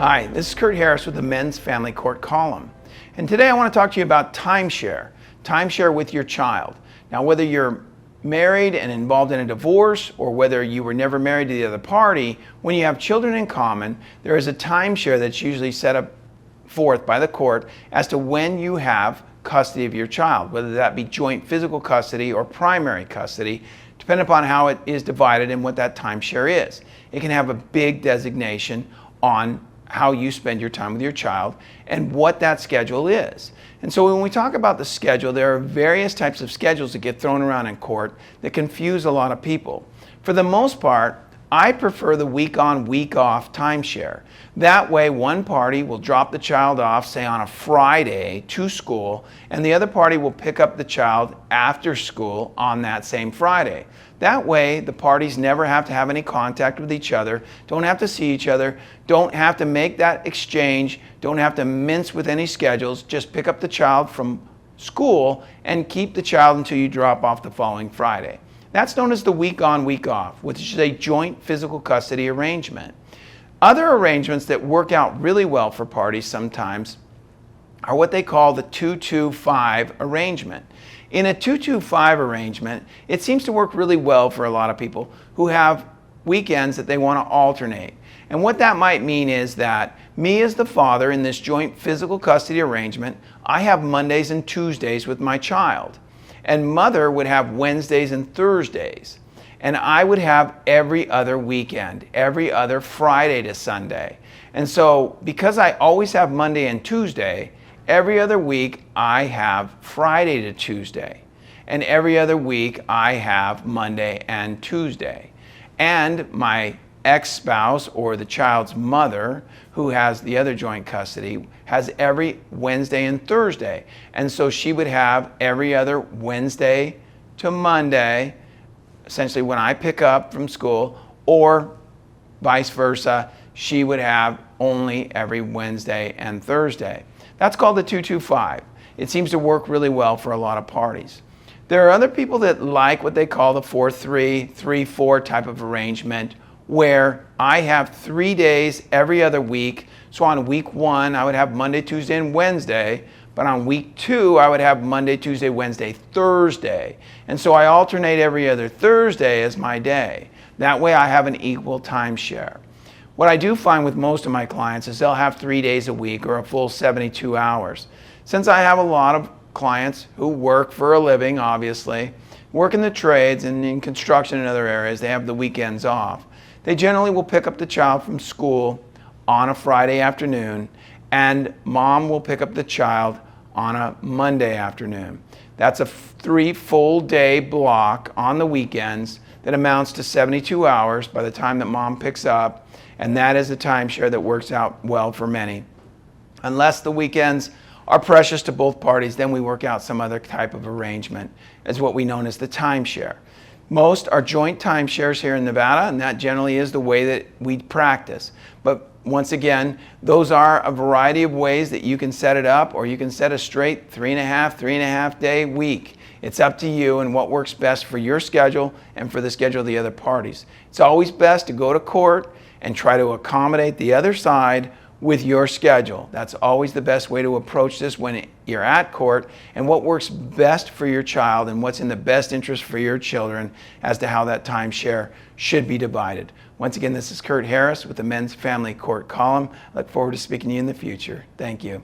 Hi, this is Kurt Harris with the Men's Family Court column. And today I want to talk to you about timeshare. Timeshare with your child. Now, whether you're married and involved in a divorce or whether you were never married to the other party, when you have children in common, there is a timeshare that's usually set up forth by the court as to when you have custody of your child, whether that be joint physical custody or primary custody, depending upon how it is divided and what that timeshare is. It can have a big designation on how you spend your time with your child and what that schedule is. And so when we talk about the schedule, there are various types of schedules that get thrown around in court that confuse a lot of people. For the most part, I prefer the week on, week off timeshare. That way, one party will drop the child off, say on a Friday to school, and the other party will pick up the child after school on that same Friday. That way, the parties never have to have any contact with each other, don't have to see each other, don't have to make that exchange, don't have to mince with any schedules, just pick up the child from school and keep the child until you drop off the following Friday. That's known as the week on, week off, which is a joint physical custody arrangement. Other arrangements that work out really well for parties sometimes are what they call the 2-2-5 arrangement. In a 2-2-5 arrangement, it seems to work really well for a lot of people who have weekends that they want to alternate. And what that might mean is that me as the father in this joint physical custody arrangement, I have Mondays and Tuesdays with my child. And mother would have Wednesdays and Thursdays. And I would have every other weekend, every other Friday to Sunday. And so because I always have Monday and Tuesday, every other week I have Friday to Tuesday. And every other week I have Monday and Tuesday. And my ex-spouse or the child's mother, who has the other joint custody, has every Wednesday and Thursday. And so she would have every other Wednesday to Monday, essentially when I pick up from school, or vice versa, she would have only every Wednesday and Thursday. That's called the 2-2-5. It seems to work really well for a lot of parties. There are other people that like what they call the 4-3, 3-4 type of arrangement, where I have 3 days every other week. So on week 1, I would have Monday, Tuesday, and Wednesday. But on week 2, I would have Monday, Tuesday, Wednesday, Thursday. And so I alternate every other Thursday as my day. That way I have an equal timeshare. What I do find with most of my clients is they'll have 3 days a week or a full 72 hours. Since I have a lot of clients who work for a living, obviously, work in the trades and in construction and other areas, they have the weekends off. They generally will pick up the child from school on a Friday afternoon, and mom will pick up the child on a Monday afternoon. That's a 3 full day block on the weekends that amounts to 72 hours by the time that mom picks up, and that is a timeshare that works out well for many. Unless the weekends are precious to both parties, then we work out some other type of arrangement as what we know as the timeshare. Most are joint timeshares here in Nevada, and that generally is the way that we practice. But once again, those are a variety of ways that you can set it up, or you can set a straight 3.5 day week. It's up to you and what works best for your schedule and for the schedule of the other parties. It's always best to go to court and try to accommodate the other side with your schedule. That's always the best way to approach this when you're at court, and what works best for your child and what's in the best interest for your children as to how that timeshare should be divided. Once again, this is Kurt Harris with the Men's Family Court column. I look forward to speaking to you in the future. Thank you.